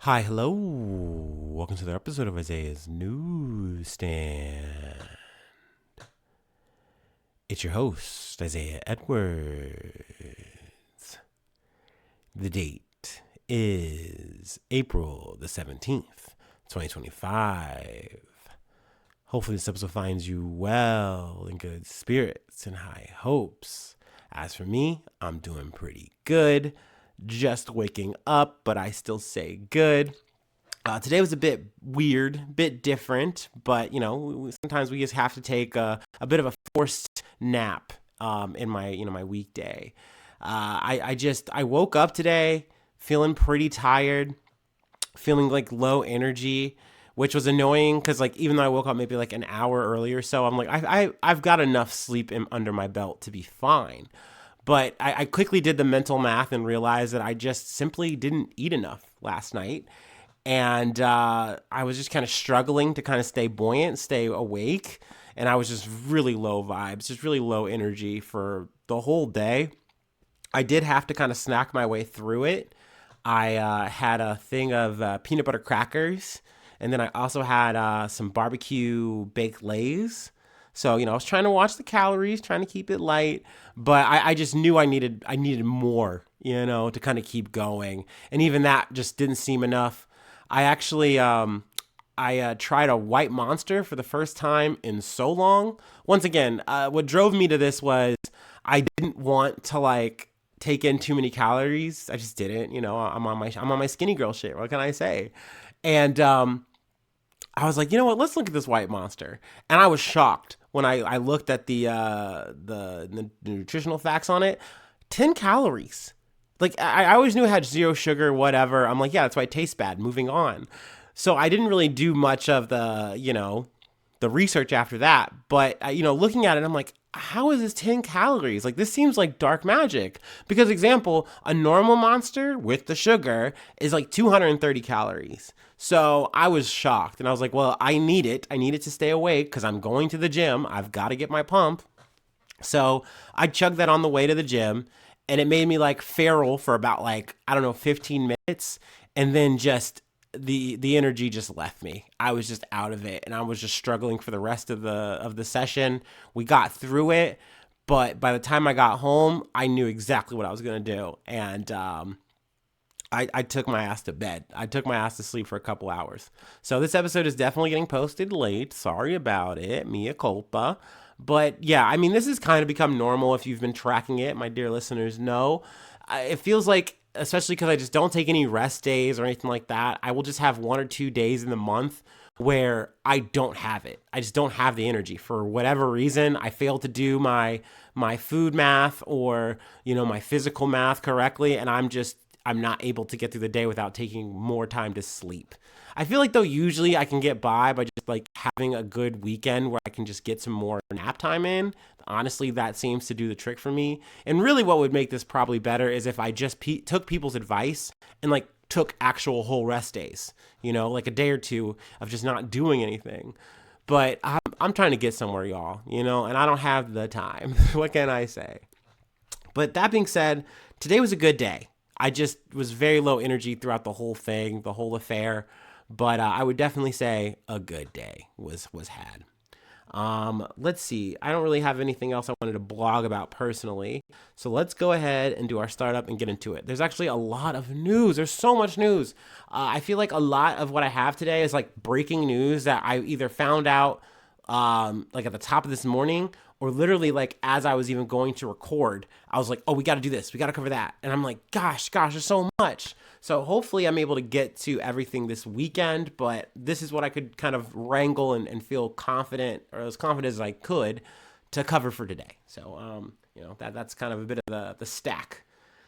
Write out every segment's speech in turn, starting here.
Hi, hello. Welcome to the episode of Isaiah's Newsstand. It's your host, Isaiah Edwards. The date is April the 17th, 2025. Hopefully, this episode finds you well, in good spirits, and high hopes. As for me, I'm doing pretty good. Just waking up, but I still say good. Today was a bit weird, bit different, but sometimes we just have to take a bit of a forced nap in my weekday. I woke up today feeling pretty tired, feeling like low energy, which was annoying because like even though I woke up maybe like an hour earlier, so I'm like I've got enough sleep under my belt to be fine. But I quickly did the mental math and realized that I just simply didn't eat enough last night. And I was just kind of struggling to kind of stay buoyant, stay awake. And I was just really low vibes, just really low energy for the whole day. I did have to kind of snack my way through it. I had a thing of peanut butter crackers, and then I also had some barbecue baked lays. So I was trying to watch the calories, trying to keep it light, but I just knew I needed more, to kind of keep going, and even that just didn't seem enough. I actually I tried a white monster for the first time in so long. Once again, what drove me to this was I didn't want to like take in too many calories. I just didn't. I'm on my skinny girl shit. What can I say? And I was like, you know what? Let's look at this white monster. And I was shocked when I looked at the nutritional facts on it. 10 calories. Like I always knew it had zero sugar, whatever. I'm like, yeah, that's why it tastes bad. Moving on. So I didn't really do much of the research after that. But looking at it, I'm like, how is this 10 calories? Like this seems like dark magic. Because example, a normal monster with the sugar is like 230 calories. So I was shocked and I was like, well, I need it. I need it to stay awake because I'm going to the gym. I've got to get my pump. So I chugged that on the way to the gym and it made me like feral for about like, I don't know, 15 minutes. And then just the energy just left me. I was just out of it and I was just struggling for the rest of the session. We got through it, but by the time I got home, I knew exactly what I was going to do. And I took my ass to bed. I took my ass to sleep for a couple hours. So this episode is definitely getting posted late. Sorry about it. Mea culpa. But yeah, I mean, this has kind of become normal if you've been tracking it. My dear listeners know. It feels like, especially because I just don't take any rest days or anything like that, I will just have 1 or 2 days in the month where I don't have it. I just don't have the energy for whatever reason. I fail to do my food math or my physical math correctly, and I'm not able to get through the day without taking more time to sleep. I feel like though usually I can get by just like having a good weekend where I can just get some more nap time in. Honestly, that seems to do the trick for me. And really what would make this probably better is if I just took people's advice and like took actual whole rest days, like a day or two of just not doing anything. But I'm trying to get somewhere, y'all, and I don't have the time. What can I say? But that being said, today was a good day. I just was very low energy throughout the whole thing, the whole affair. But I would definitely say a good day was had. Let's see. I don't really have anything else I wanted to blog about personally. So let's go ahead and do our startup and get into it. There's actually a lot of news. There's so much news. I feel like a lot of what I have today is like breaking news that I either found out like at the top of this morning or literally like as I was even going to record, I was like, oh, we got to do this. We got to cover that. And I'm like, gosh, there's so much. So hopefully I'm able to get to everything this weekend, but this is what I could kind of wrangle and feel confident or as confident as I could to cover for today. So, that's kind of a bit of the stack.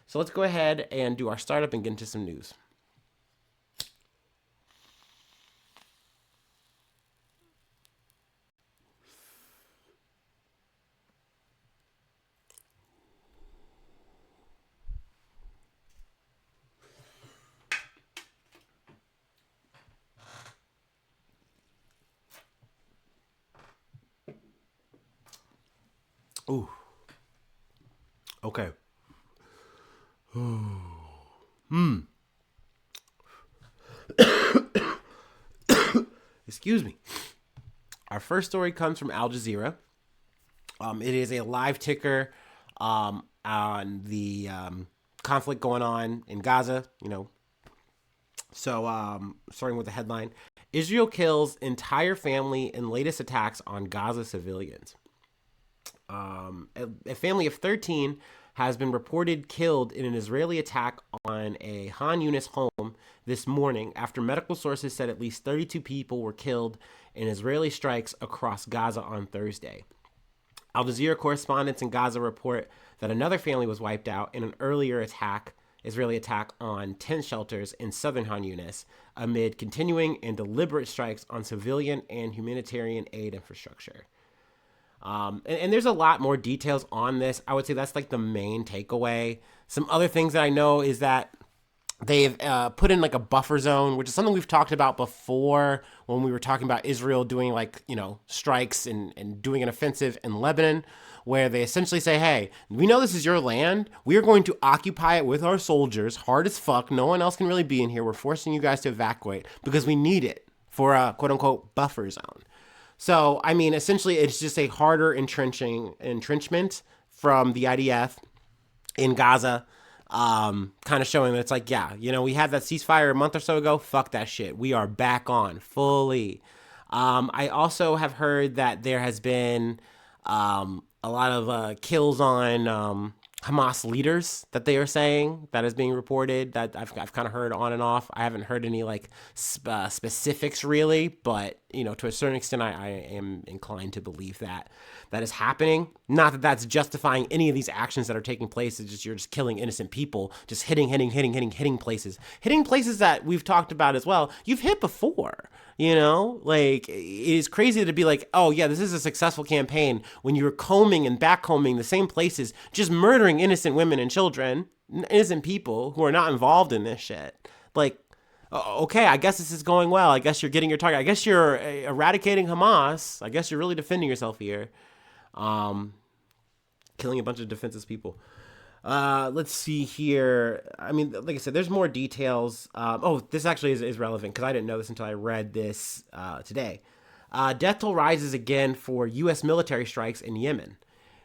So let's go ahead and do our startup and get into some news. Ooh, okay. Excuse me. Our first story comes from Al Jazeera. It is a live ticker on the conflict going on in Gaza. Starting with the headline: Israel kills entire family in latest attacks on Gaza civilians. A family of 13 has been reported killed in an Israeli attack on a Han Yunis home this morning after medical sources said at least 32 people were killed in Israeli strikes across Gaza on Thursday. Al Jazeera correspondents in Gaza report that another family was wiped out in an earlier Israeli attack on tent shelters in southern Han Yunis amid continuing and deliberate strikes on civilian and humanitarian aid infrastructure. And there's a lot more details on this. I would say that's like the main takeaway. Some other things that I know is that they've put in like a buffer zone, which is something we've talked about before when we were talking about Israel doing strikes and doing an offensive in Lebanon, where they essentially say, hey, we know this is your land. We are going to occupy it with our soldiers hard as fuck. No one else can really be in here. We're forcing you guys to evacuate because we need it for a quote unquote buffer zone. So, I mean, essentially, it's just a harder entrenchment from the IDF in Gaza, kind of showing that it's like, we had that ceasefire a month or so ago. Fuck that shit. We are back on fully. I also have heard that there has been a lot of kills on Hamas leaders that they are saying that is being reported that I've kind of heard on and off. I haven't heard any specifics really, but to a certain extent, I am inclined to believe that is happening. Not that that's justifying any of these actions that are taking place. It's just you're just killing innocent people, just hitting places that we've talked about as well. You've hit before. It is crazy to be like, oh yeah, this is a successful campaign when you're combing and backcombing the same places, just murdering innocent women and children, innocent people who are not involved in this shit. Okay, I guess this is going well. I guess you're getting your target. I guess you're eradicating Hamas. I guess you're really defending yourself here. Killing a bunch of defenseless people. Let's see here. I mean, like I said, there's more details. This actually is relevant because I didn't know this until I read this today. Death toll rises again for U.S. military strikes in Yemen.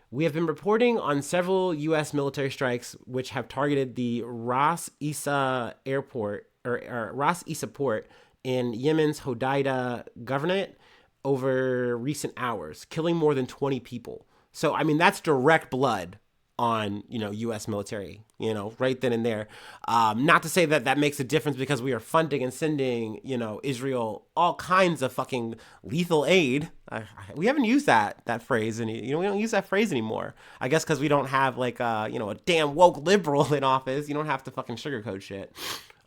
We have been reporting on several U.S. military strikes which have targeted the Ras Isa airport or Ras Isa port in Yemen's Hodeida governorate over recent hours, killing more than 20 people. So, I mean, that's direct blood on, U.S. military, right then and there. Not to say that makes a difference because we are funding and sending, Israel all kinds of fucking lethal aid. We haven't used that phrase we don't use that phrase anymore. I guess because we don't have a damn woke liberal in office. You don't have to fucking sugarcoat shit.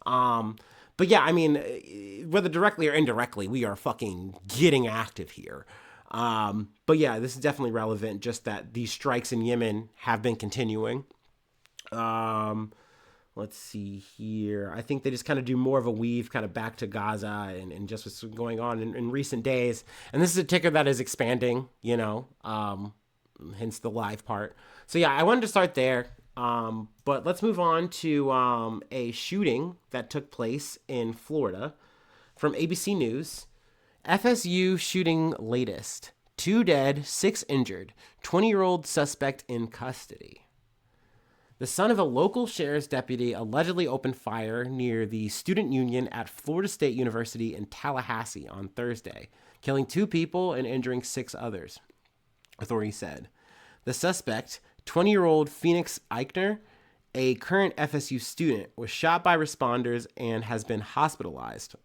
But yeah, I mean, whether directly or indirectly, we are fucking getting active here. But yeah, this is definitely relevant, just that these strikes in Yemen have been continuing. Let's see here. I think they just kind of do more of a weave kind of back to Gaza and just what's going on in recent days. And this is a ticker that is expanding, hence the live part. So yeah, I wanted to start there. But let's move on to a shooting that took place in Florida from ABC News. FSU shooting latest. 2 dead, 6 injured. 20-year-old suspect in custody. The son of a local sheriff's deputy allegedly opened fire near the student union at Florida State University in Tallahassee on Thursday, killing 2 people and injuring 6 others, authorities said. The suspect, 20-year-old Phoenix Eichner, a current FSU student, was shot by responders and has been hospitalized,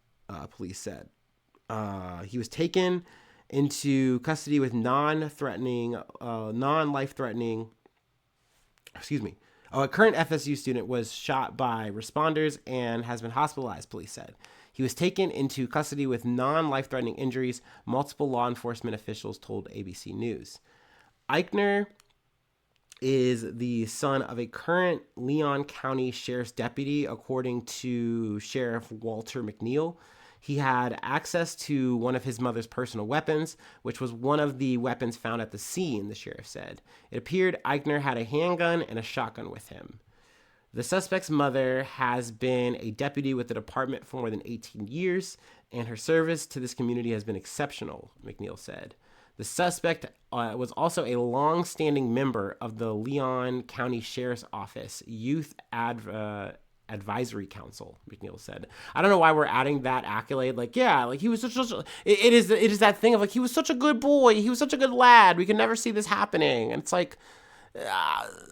police said. He was taken into custody with non-life-threatening. A current FSU student was shot by responders and has been hospitalized, police said. He was taken into custody with non-life-threatening injuries, multiple law enforcement officials told ABC News. Eichner is the son of a current Leon County Sheriff's deputy, according to Sheriff Walter McNeil. He had access to one of his mother's personal weapons, which was one of the weapons found at the scene, the sheriff said. It appeared Eichner had a handgun and a shotgun with him. The suspect's mother has been a deputy with the department for more than 18 years, and her service to this community has been exceptional, McNeil said. The suspect was also a long-standing member of the Leon County Sheriff's Office Youth Advisory Council, McNeil said. I don't know why we're adding that accolade. Like, yeah, like he was such a, it is that thing of like, he was such a good boy. He was such a good lad. We can never see this happening. And it's like,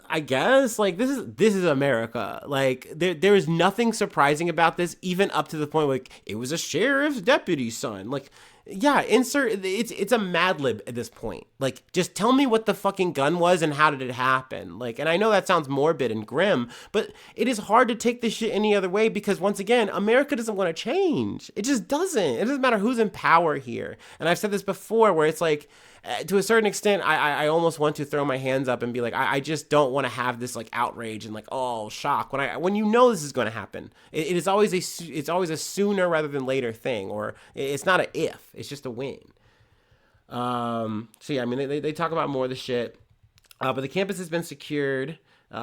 I guess like this is America. Like there is nothing surprising about this, even up to the point like it was a sheriff's deputy's son. Like, yeah, it's a Mad Lib at this point. Like, just tell me what the fucking gun was and how did it happen. Like, and I know that sounds morbid and grim, but it is hard to take this shit any other way because once again, America doesn't want to change. It just doesn't. It doesn't matter who's in power here. And I've said this before where it's like, to a certain extent, I almost want to throw my hands up and be like, I just don't want to have this like outrage and like, oh, shock when you know this is going to happen. It is always it's always a sooner rather than later thing, or it's not a if, it's just a when. So yeah, I mean they talk about more of the shit, but the campus has been secured.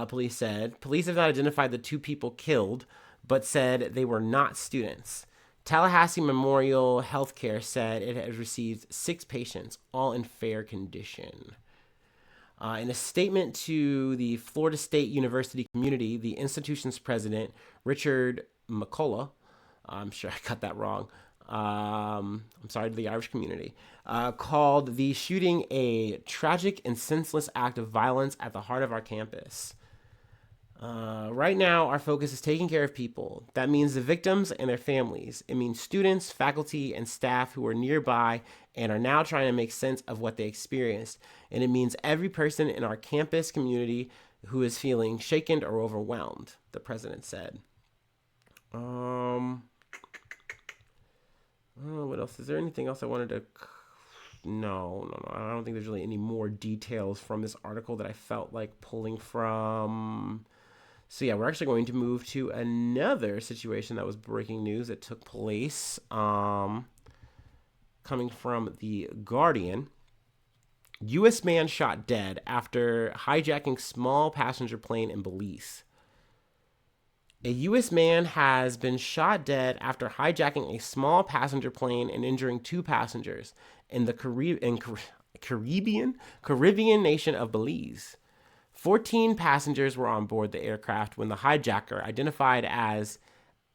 Police said police have not identified the two people killed, but said they were not students. Tallahassee Memorial Healthcare said it has received 6 patients, all in fair condition. In a statement to the Florida State University community, the institution's president, Richard McCullough, I'm sure I got that wrong, I'm sorry to the Irish community, called the shooting a tragic and senseless act of violence at the heart of our campus. Right now, our focus is taking care of people. That means the victims and their families. It means students, faculty, and staff who are nearby and are now trying to make sense of what they experienced. And it means every person in our campus community who is feeling shaken or overwhelmed, the president said. What else? Is there anything else I wanted to... No. I don't think there's really any more details from this article that I felt like pulling from... So yeah, we're actually going to move to another situation that was breaking news that took place, coming from The Guardian. U.S. man shot dead after hijacking small passenger plane in Belize. A U.S. man has been shot dead after hijacking a small passenger plane and injuring 2 passengers in the Caribbean nation of Belize. 14 passengers were on board the aircraft when the hijacker, identified as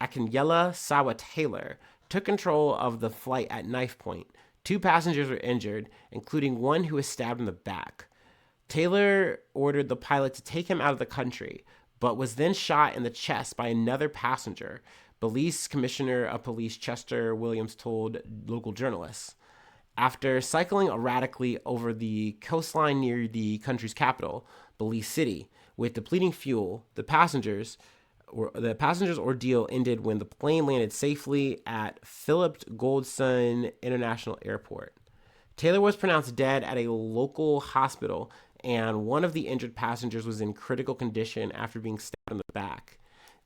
Akinyela Sawa Taylor, took control of the flight at knife point. 2 passengers were injured, including one who was stabbed in the back. Taylor ordered the pilot to take him out of the country, but was then shot in the chest by another passenger, Belize Commissioner of Police Chester Williams told local journalists. After cycling erratically over the coastline near the country's capital, Belize City, with depleting fuel, the passengers' ordeal ended when the plane landed safely at Philip Goldson International Airport. Taylor was pronounced dead at a local hospital, and one of the injured passengers was in critical condition after being stabbed in the back.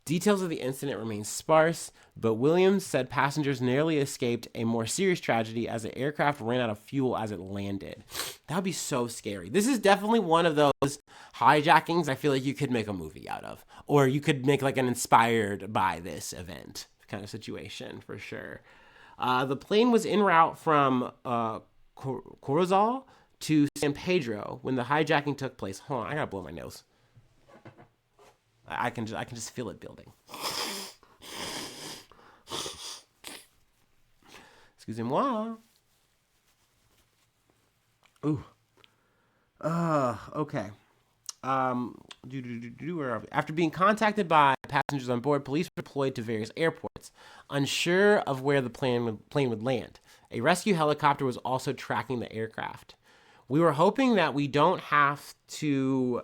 Details of the incident remain sparse, but Williams said passengers narrowly escaped a more serious tragedy as the aircraft ran out of fuel as it landed. That would be so scary. This is definitely one of those hijackings I feel like you could make a movie out of, or you could make like an inspired by this event kind of situation for sure. The plane was en route from Corozal to San Pedro when the hijacking took place. Hold on, I gotta blow my nose. I can just feel it building. Excusez-moi. Ooh. Okay. After being contacted by passengers on board, police were deployed to various airports, unsure of where the plane would land. A rescue helicopter was also tracking the aircraft. We were hoping that we don't have to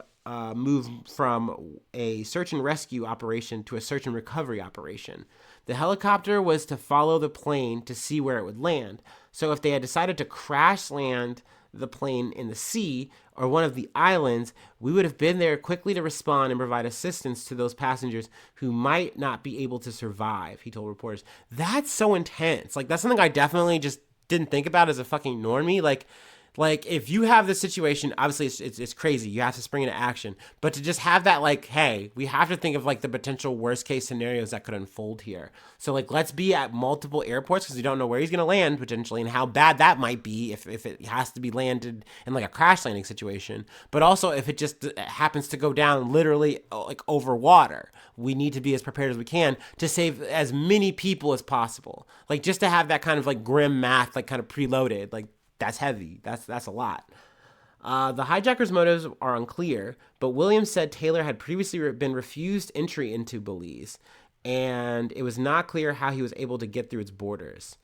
move from a search and rescue operation to a search and recovery operation. The helicopter was to follow the plane to see where it would land. So if they had decided to crash land the plane in the sea or one of the islands, we would have been there quickly to respond and provide assistance to those passengers who might not be able to survive, he told reporters. That's so intense. Like, that's something I definitely just didn't think about as a fucking normie. Like Like, if you have this situation, obviously it's crazy. You have to spring into action. But to just have that, like, hey, we have to think of, like, the potential worst case scenarios that could unfold here. So, like, let's be at multiple airports because we don't know where he's going to land potentially and how bad that might be if it has to be landed in, like, a crash landing situation. But also, if it just happens to go down literally, like, over water, we need to be as prepared as we can to save as many people as possible. Like, just to have that kind of, like, grim math, like, kind of preloaded, like, that's heavy. That's a lot. The hijackers' motives are unclear, but Williams said Taylor had previously been refused entry into Belize, and it was not clear how he was able to get through its borders.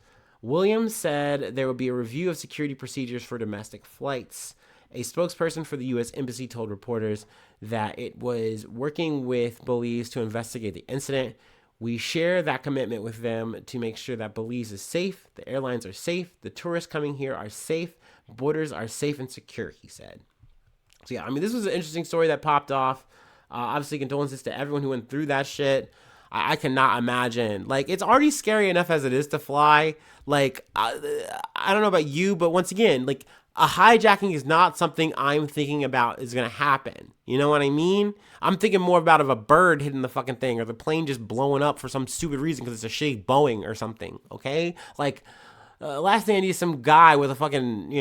Williams said there would be a review of security procedures for domestic flights. A spokesperson for the U.S. Embassy told reporters that it was working with Belize to investigate the incident. We share that commitment with them to make sure that Belize is safe, the airlines are safe, the tourists coming here are safe, borders are safe and secure, he said. So yeah, I mean, this was an interesting story that popped off. Obviously, condolences to everyone who went through that shit. I cannot imagine. Like, it's already scary enough as it is to fly. Like, I don't know about you, but once again, like, a hijacking is not something I'm thinking about is going to happen. You know what I mean? I'm thinking more about of a bird hitting the fucking thing or the plane just blowing up for some stupid reason because it's a shitty Boeing or something, okay? Like, last thing I need is some guy with a fucking,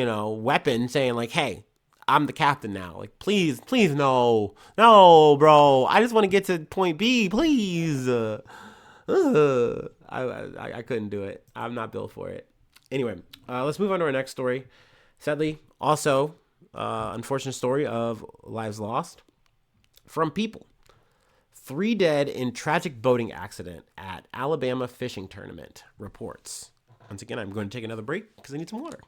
weapon saying, like, hey, I'm the captain now. Like, please, no. No, bro. I just want to get to point B, please. I couldn't do it. I'm not built for it. Anyway, let's move on to our next story. Sadly, also, unfortunate story of lives lost from people. 3 dead in tragic boating accident at Alabama fishing tournament, reports. Once again, I'm going to take another break because I need some water.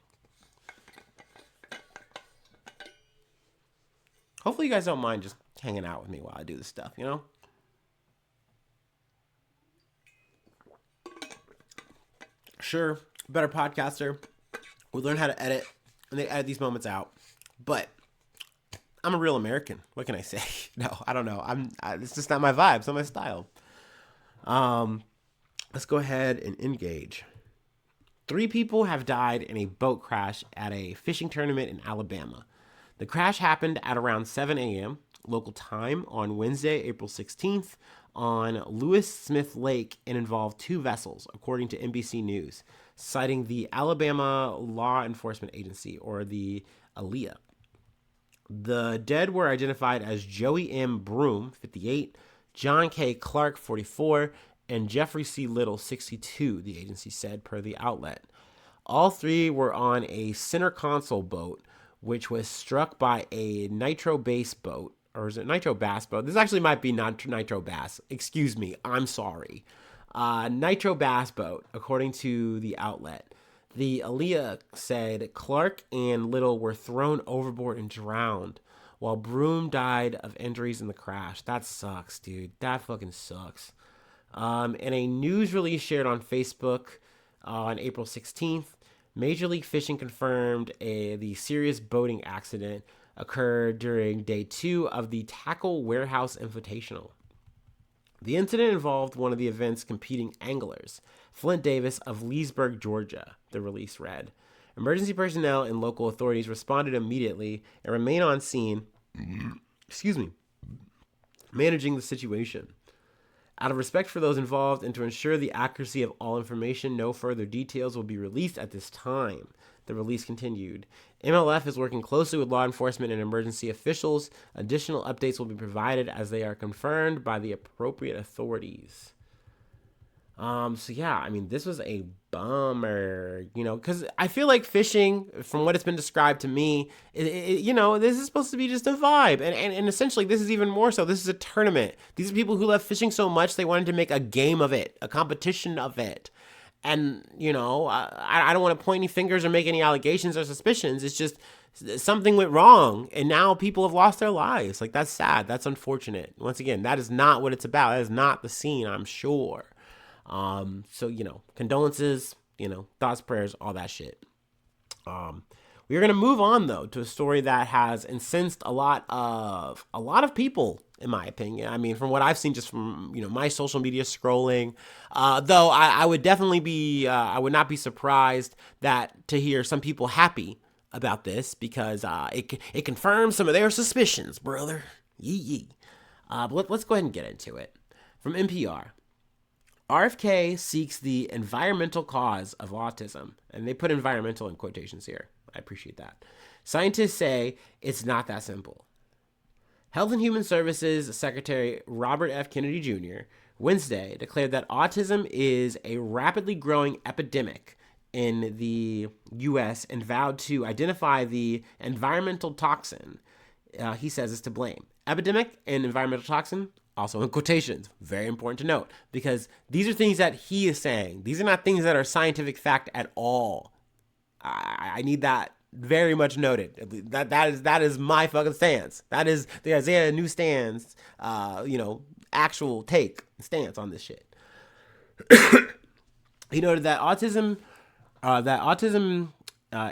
Hopefully you guys don't mind just hanging out with me while I do this stuff, Sure, better podcaster. We learn how to edit, and they edit these moments out. But I'm a real American. What can I say? No, I don't know. It's just not my vibe. It's not my style. Let's go ahead and engage. 3 people have died in a boat crash at a fishing tournament in Alabama. The crash happened at around 7 a.m. local time on Wednesday, April 16th, on Lewis Smith Lake and involved 2 vessels, according to NBC News, citing the Alabama Law Enforcement Agency, or the ALEA. The dead were identified as Joey M. Broom, 58, John K. Clark, 44, and Jeffrey C. Little, 62, the agency said, per the outlet. All 3 were on a center console boat, which was struck by a nitro bass boat, or is it nitro bass boat? This actually might be not nitro bass. Excuse me. I'm sorry. Nitro bass boat, according to the outlet. The ALEA said Clark and Little were thrown overboard and drowned, while Broom died of injuries in the crash. That sucks, dude. That fucking sucks. In a news release shared on Facebook on April 16th, Major League Fishing confirmed the serious boating accident occurred during day 2 of the Tackle Warehouse Invitational. The incident involved one of the event's competing anglers, Flint Davis of Leesburg, Georgia, the release read. Emergency personnel and local authorities responded immediately and remain on scene, managing the situation. Out of respect for those involved and to ensure the accuracy of all information, no further details will be released at this time, the release continued. MLF is working closely with law enforcement and emergency officials. Additional updates will be provided as they are confirmed by the appropriate authorities. So yeah, I mean, this was a bummer, because I feel like fishing, from what it's been described to me, this is supposed to be just a vibe. And essentially, this is even more so. This is a tournament. These are people who love fishing so much, they wanted to make a game of it, a competition of it. And, I don't want to point any fingers or make any allegations or suspicions. It's just something went wrong, and now people have lost their lives. Like, that's sad. That's unfortunate. Once again, that is not what it's about. That is not the scene, I'm sure. So, condolences, thoughts, prayers, all that shit. We are going to move on, though, to a story that has incensed a lot of people, in my opinion. I mean, from what I've seen just from, my social media scrolling, though I would definitely be, I would not be surprised to hear some people happy about this because it confirms some of their suspicions, brother. Yee yee. But let's go ahead and get into it. From NPR. RFK seeks the environmental cause of autism. And they put environmental in quotations here. I appreciate that. Scientists say it's not that simple. Health and Human Services Secretary Robert F. Kennedy Jr. Wednesday declared that autism is a rapidly growing epidemic in the U.S. and vowed to identify the environmental toxin he says is to blame. Epidemic and environmental toxin, also in quotations. Very important to note because these are things that he is saying. These are not things that are scientific fact at all. I need that very much noted. That is my fucking stance. That is the Isaiah Newstand's, actual stance on this shit. He noted that autism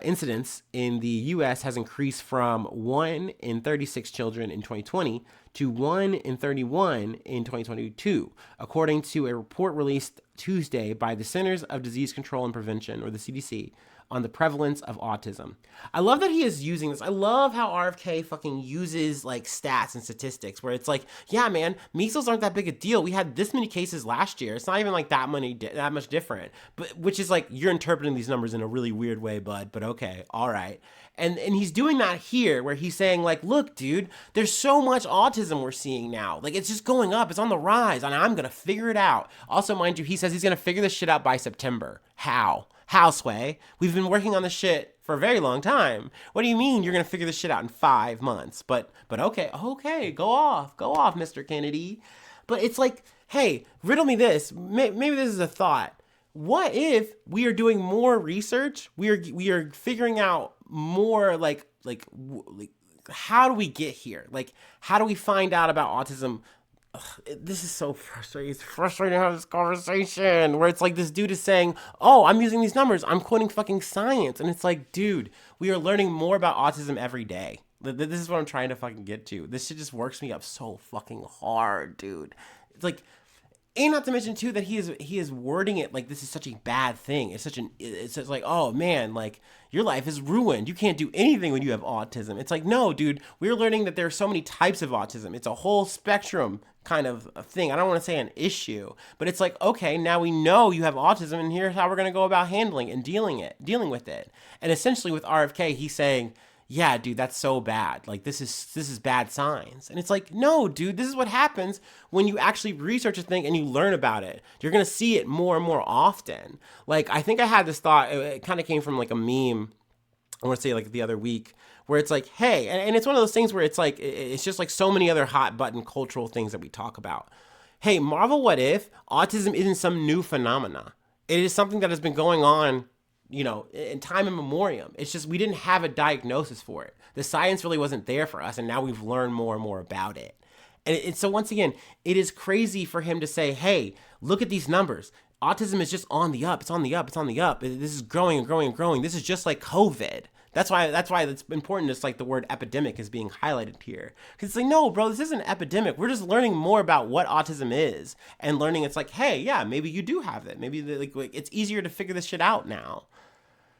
incidence in the U.S. has increased from 1 in 36 children in 2020 to 1 in 31 in 2022, according to a report released Tuesday by the Centers of Disease Control and Prevention, or the CDC, on the prevalence of autism. I love that he is using this. I love how RFK fucking uses like stats and statistics where it's like, yeah, man, measles aren't that big a deal. We had this many cases last year. It's not even like that much different. But which is like you're interpreting these numbers in a really weird way, bud. But okay, all right. And he's doing that here where he's saying like, look, dude, there's so much autism we're seeing now. Like it's just going up. It's on the rise and I'm going to figure it out. Also, mind you, he says he's going to figure this shit out by September. How? Sway? We've been working on this shit for a very long time. What do you mean you're going to figure this shit out in 5 months? But okay, go off, Mr. Kennedy. But it's like, hey, riddle me this. Maybe this is a thought. What if we are doing more research? We are figuring out more like how do we get here? Like how do we find out about autism? This is so frustrating. It's frustrating to have this conversation where it's like this dude is saying, oh, I'm using these numbers. I'm quoting fucking science. And it's like, dude, we are learning more about autism every day. This is what I'm trying to fucking get to. This shit just works me up so fucking hard, dude. It's like, and not to mention too that he is wording it like this is such a bad thing. It's just like, oh man, like your life is ruined. You can't do anything when you have autism. It's like, no, dude, we're learning that there are so many types of autism. It's a whole spectrum kind of thing. I don't want to say an issue, but it's like, okay, now we know you have autism and here's how we're going to go about handling and dealing with it. And essentially with RFK, he's saying, yeah, dude, that's so bad. Like this is bad signs. And it's like, no, dude, this is what happens when you actually research a thing and you learn about it. You're going to see it more and more often. Like, I think I had this thought, it kind of came from like a meme, I want to say like the other week, where it's like, hey, and it's one of those things where it's like, it's just like so many other hot button cultural things that we talk about. Hey, marvel what if autism isn't some new phenomena. It is something that has been going on, in time immemorial. It's just we didn't have a diagnosis for it. The science really wasn't there for us, and now we've learned more and more about it. And so once again, it is crazy for him to say, hey, look at these numbers. Autism is just on the up. It's on the up. It's on the up. This is growing and growing and growing. This is just like COVID. That's why it's important. It's like the word epidemic is being highlighted here. Because it's like, no, bro, this isn't an epidemic. We're just learning more about what autism is and learning it's like, hey, yeah, maybe you do have it. Maybe like it's easier to figure this shit out now.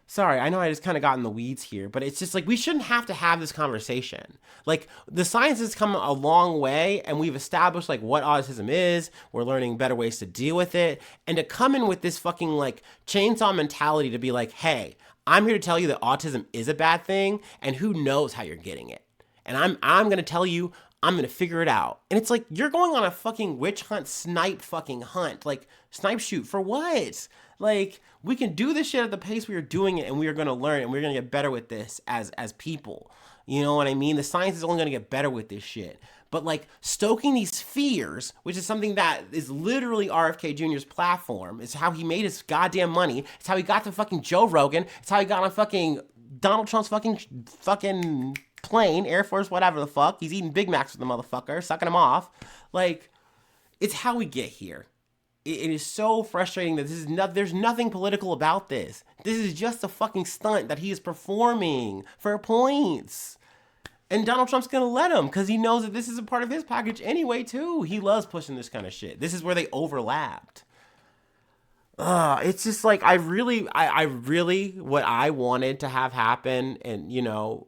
Sorry, I know I just kind of got in the weeds here, but it's just like we shouldn't have to have this conversation. Like the science has come a long way and we've established like what autism is. We're learning better ways to deal with it. And to come in with this fucking like chainsaw mentality to be like, hey, I'm here to tell you that autism is a bad thing and who knows how you're getting it. And I'm going to tell you, I'm going to figure it out. And it's like, you're going on a fucking witch hunt, snipe fucking hunt. Like, snipe shoot for what? Like, we can do this shit at the pace we are doing it and we are going to learn and we're going to get better with this as people. You know what I mean? The science is only going to get better with this shit. But like stoking these fears, which is something that is literally RFK Jr.'s platform. It's how he made his goddamn money. It's how he got to fucking Joe Rogan. It's how he got on fucking Donald Trump's fucking plane, Air Force, whatever the fuck. He's eating Big Macs with the motherfucker, sucking him off. Like, it's how we get here. It is so frustrating that there's nothing political about this. This is just a fucking stunt that he is performing for points. And Donald Trump's going to let him because he knows that this is a part of his package anyway, too. He loves pushing this kind of shit. This is where they overlapped. it's just like I really, what I wanted to have happen, and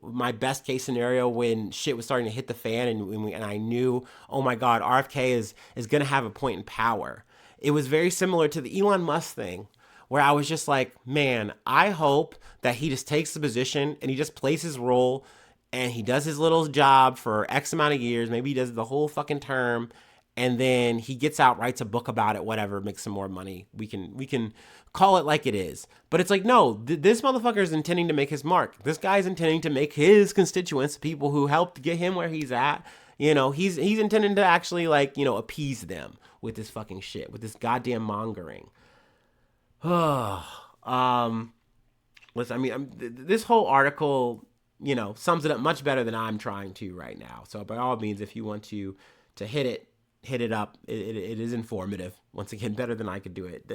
my best case scenario when shit was starting to hit the fan, and I knew, oh my god, RFK is gonna have a point in power. It was very similar to the Elon Musk thing, where I was just like, man, I hope that he just takes the position and he just plays his role, and he does his little job for X amount of years. Maybe he does the whole fucking term, and then he gets out, writes a book about it, whatever, makes some more money. We can call it like it is. But it's like, no, this motherfucker is intending to make his mark. This guy's intending to make his constituents, people who helped get him where he's at, he's intending to actually, like, appease them with this fucking shit, with this goddamn mongering. Listen, I mean, this whole article, sums it up much better than I'm trying to right now. So by all means, if you want to hit it up, it is informative. Once again, better than I could do it.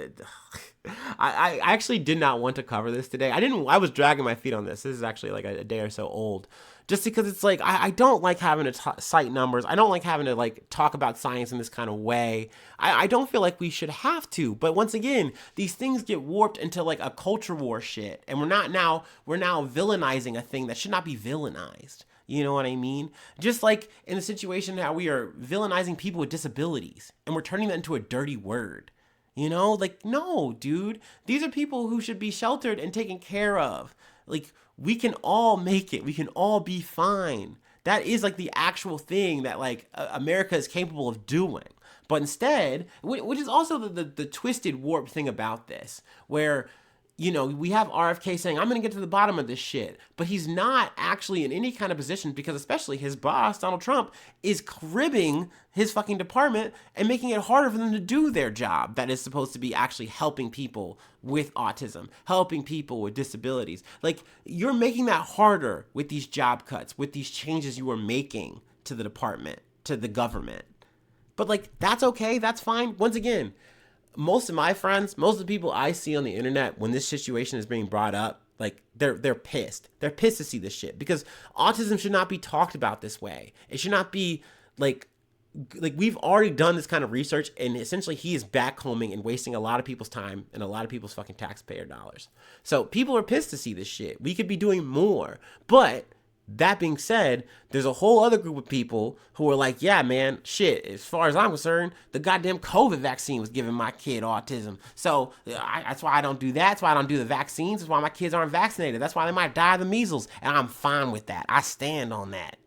I actually did not want to cover this today. I was dragging my feet on this. This is actually like a day or so old, just because it's like, I don't like having to cite numbers. I don't like having to like talk about science in this kind of way. I don't feel like we should have to, but once again, these things get warped into like a culture war shit, and we're now villainizing a thing that should not be villainized. You know what I mean? Just like in the situation how we are villainizing people with disabilities, and we're turning that into a dirty word. Like, no, dude, these are people who should be sheltered and taken care of. Like, we can all make it. We can all be fine. That is like the actual thing that like America is capable of doing. But instead, which is also the twisted, warped thing about this, where we have RFK saying, I'm going to get to the bottom of this shit. But he's not actually in any kind of position, because especially his boss, Donald Trump, is cribbing his fucking department and making it harder for them to do their job that is supposed to be actually helping people with autism, helping people with disabilities. Like, you're making that harder with these job cuts, with these changes you are making to the department, to the government. But like, that's okay. That's fine. Once again, most of my friends, most of the people I see on the internet, when this situation is being brought up, like, they're pissed. They're pissed to see this shit, because autism should not be talked about this way. It should not be like we've already done this kind of research, and essentially he is backcombing and wasting a lot of people's time and a lot of people's fucking taxpayer dollars. So people are pissed to see this shit. We could be doing more, but that being said, there's a whole other group of people who are like, yeah, man, shit, as far as I'm concerned, the goddamn COVID vaccine was giving my kid autism. So that's why I don't do that. That's why I don't do the vaccines. That's why my kids aren't vaccinated. That's why they might die of the measles. And I'm fine with that. I stand on that.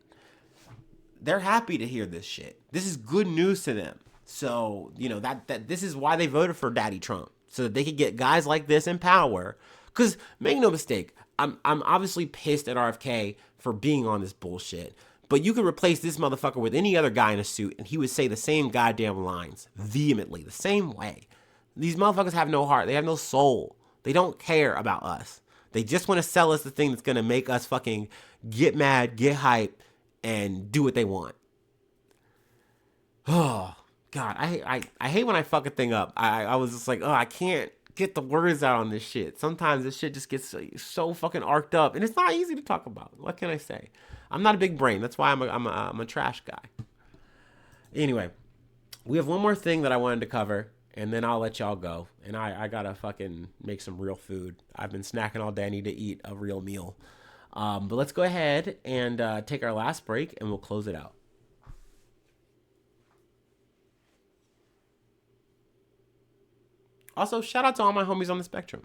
They're happy to hear this shit. This is good news to them. So, that this is why they voted for Daddy Trump, so that they could get guys like this in power. Because make no mistake, I'm obviously pissed at RFK for being on this bullshit. But you could replace this motherfucker with any other guy in a suit, and he would say the same goddamn lines vehemently, the same way. These motherfuckers have no heart. They have no soul. They don't care about us. They just want to sell us the thing that's going to make us fucking get mad, get hype, and do what they want. Oh, God. I hate when I fuck a thing up. I was just like, oh, I can't get the words out on this shit. Sometimes this shit just gets so fucking arced up, and it's not easy to talk about. What can I say? I'm not a big brain. That's why I'm a trash guy. Anyway, we have one more thing that I wanted to cover, and then I'll let y'all go. And I gotta fucking make some real food. I've been snacking all day. I need to eat a real meal. But let's go ahead and take our last break, and we'll close it out. Also, shout out to all my homies on the spectrum.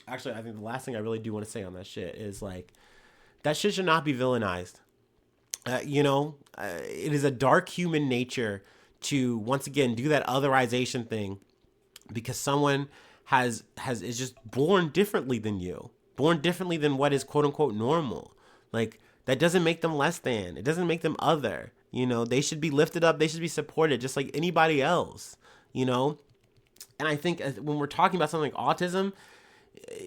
Actually, I think the last thing I really do want to say on that shit is, like, that shit should not be villainized. It is a dark human nature to once again do that otherization thing, because someone is just born differently than you, born differently than what is quote unquote normal. Like, that doesn't make them less than. It doesn't make them other. They should be lifted up. They should be supported just like anybody else. And I think when we're talking about something like autism,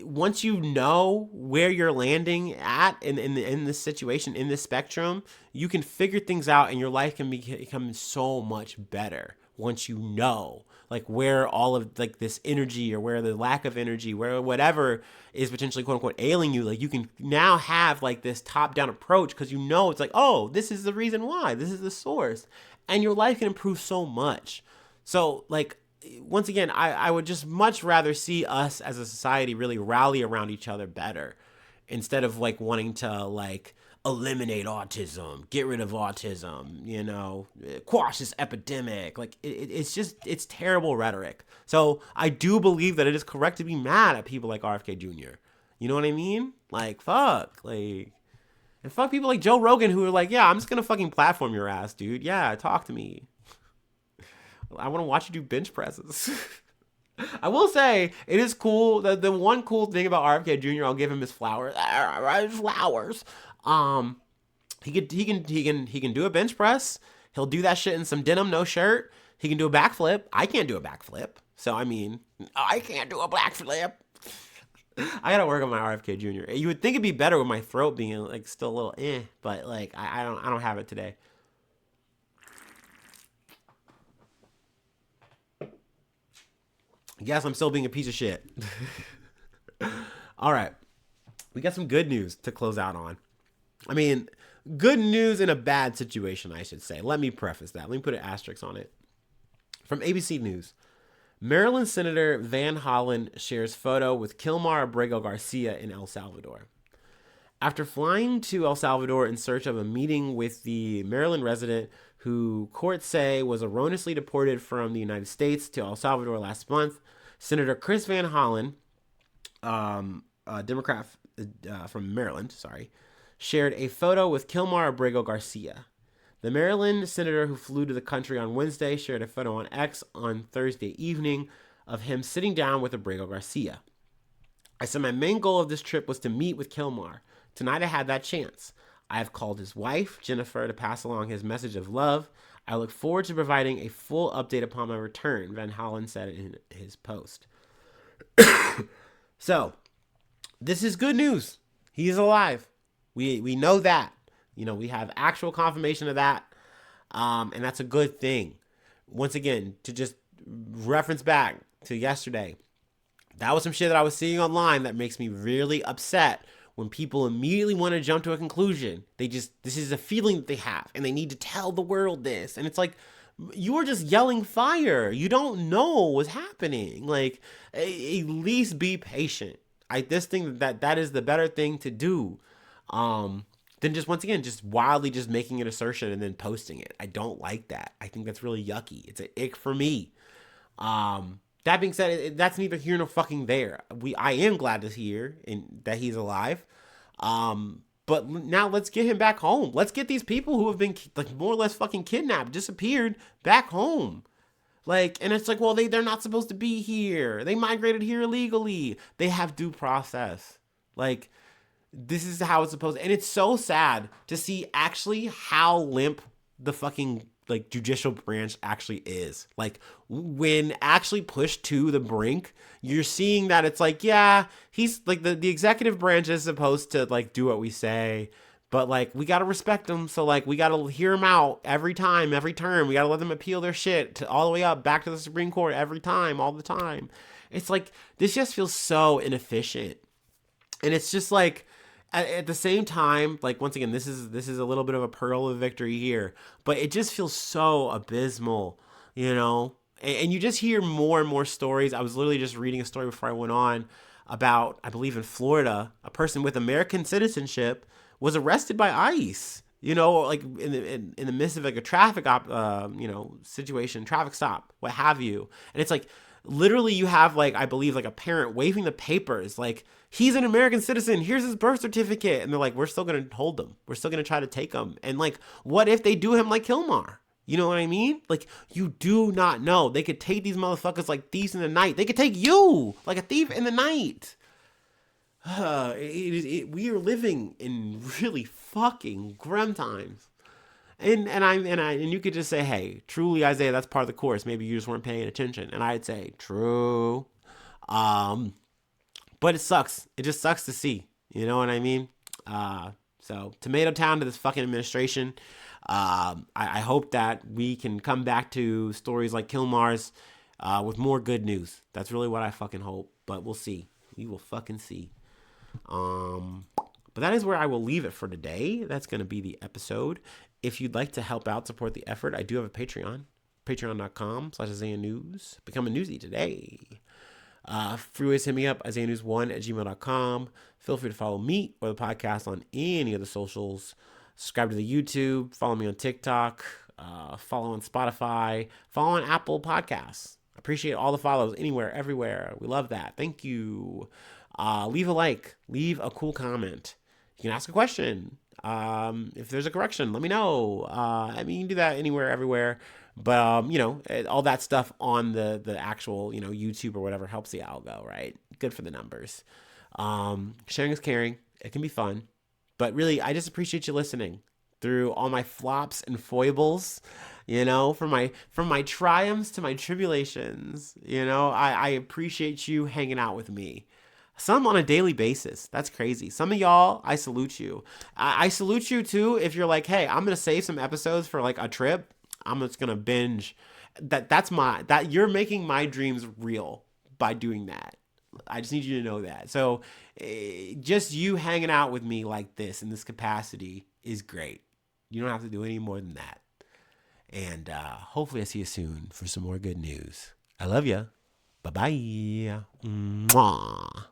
once you know where you're landing at in this situation, in this spectrum, you can figure things out, and your life can become so much better once you know like where all of like this energy or where the lack of energy, where whatever is potentially quote unquote ailing you, like you can now have like this top down approach because you know it's like, oh, this is the reason why, this is the source, and your life can improve so much. So like once again, I would just much rather see us as a society really rally around each other better instead of like wanting to like eliminate autism, get rid of autism, quash this epidemic. Like it's just, it's terrible rhetoric. So I do believe that it is correct to be mad at people like RFK Jr. You know what I mean? Like fuck, like, and fuck people like Joe Rogan who are like, yeah, I'm just gonna fucking platform your ass, dude. Yeah, talk to me. I want to watch you do bench presses. I will say it is cool. The one cool thing about RFK Jr. I'll give him his flowers. Flowers. He can do a bench press. He'll do that shit in some denim, no shirt. He can do a backflip. I can't do a backflip. So I mean, I can't do a backflip. I gotta work on my RFK Jr. You would think it'd be better with my throat being like still a little but like I don't have it today. Yes, I'm still being a piece of shit. All right. We got some good news to close out on. I mean, good news in a bad situation, I should say. Let me preface that. Let me put an asterisk on it. From ABC News, Maryland Senator Van Hollen shares photo with Kilmar Abrego Garcia in El Salvador. After flying to El Salvador in search of a meeting with the Maryland resident who courts say was erroneously deported from the United States to El Salvador last month, Senator Chris Van Hollen, a Democrat from Maryland, shared a photo with Kilmar Abrego Garcia. The Maryland senator who flew to the country on Wednesday shared a photo on X on Thursday evening of him sitting down with Abrego Garcia. I said my main goal of this trip was to meet with Kilmar. Tonight I had that chance. I have called his wife, Jennifer, to pass along his message of love. I look forward to providing a full update upon my return, Van Hollen said in his post. So, this is good news. He is alive. We know that. We have actual confirmation of that. And that's a good thing. Once again, to just reference back to yesterday, that was some shit that I was seeing online that makes me really upset when people immediately want to jump to a conclusion. This is a feeling that they have and they need to tell the world this. And it's like, you are just yelling fire. You don't know what's happening. Like, at least be patient. I just think that is the better thing to do. Than just, once again, just wildly just making an assertion and then posting it. I don't like that. I think that's really yucky. It's an ick for me. That being said, that's neither here nor fucking there. I am glad to hear that he's alive. But now let's get him back home. Let's get these people who have been like more or less fucking kidnapped, disappeared, back home. Like, and it's like, well, they're not supposed to be here. They migrated here illegally. They have due process. Like, this is how it's supposed to. And it's so sad to see actually how limp the fucking like judicial branch actually is. Like, when actually pushed to the brink, you're seeing that it's like, yeah, he's like the executive branch is supposed to like do what we say, but like we got to respect him. So like we got to hear him out every time, every term. We got to let them appeal their shit to all the way up back to the Supreme Court every time, all the time. It's like, this just feels so inefficient. And it's just like, at the same time, like, once again, this is a little bit of a pearl of victory here, but it just feels so abysmal, and you just hear more and more stories. I was literally just reading a story before I went on about, I believe in Florida, a person with American citizenship was arrested by ICE, like in the midst of like a traffic situation, traffic stop, what have you. And it's like, literally you have like, I believe like a parent waving the papers, like, he's an American citizen, here's his birth certificate. And they're like, we're still going to hold him. We're still going to try to take him. And like, what if they do him like Kilmar? You know what I mean? Like, you do not know. They could take these motherfuckers like thieves in the night. They could take you like a thief in the night. We are living in really fucking grim times. And you could just say, hey, truly, Isaiah, that's part of the course. Maybe you just weren't paying attention. And I'd say, true. But it sucks. It just sucks to see. You know what I mean? So tomato town to this fucking administration. I hope that we can come back to stories like Kilmar's with more good news. That's really what I fucking hope. But we'll see. We will fucking see. But that is where I will leave it for today. That's going to be the episode. If you'd like to help out, support the effort, I do have a Patreon. Patreon.com/IsaiahNews. Become a newsie today. Free ways to hit me up, IsaiahNews1@gmail.com. Feel free to follow me or the podcast on any of the socials. Subscribe to the YouTube. Follow me on TikTok. Follow on Spotify. Follow on Apple Podcasts. Appreciate all the follows anywhere, everywhere. We love that. Thank you. Leave a like. Leave a cool comment. You can ask a question. If there's a correction, let me know. I mean, you can do that anywhere, everywhere. But, all that stuff on the actual, YouTube or whatever helps the algo, right? Good for the numbers. Sharing is caring. It can be fun. But really, I just appreciate you listening through all my flops and foibles, from my triumphs to my tribulations. I appreciate you hanging out with me. Some on a daily basis. That's crazy. Some of y'all, I salute you. I salute you too if you're like, hey, I'm gonna save some episodes for like a trip. I'm just gonna binge. That you're making my dreams real by doing that. I just need you to know that. So just you hanging out with me like this in this capacity is great. You don't have to do any more than that. And hopefully I see you soon for some more good news. I love you. Bye-bye. Mwah.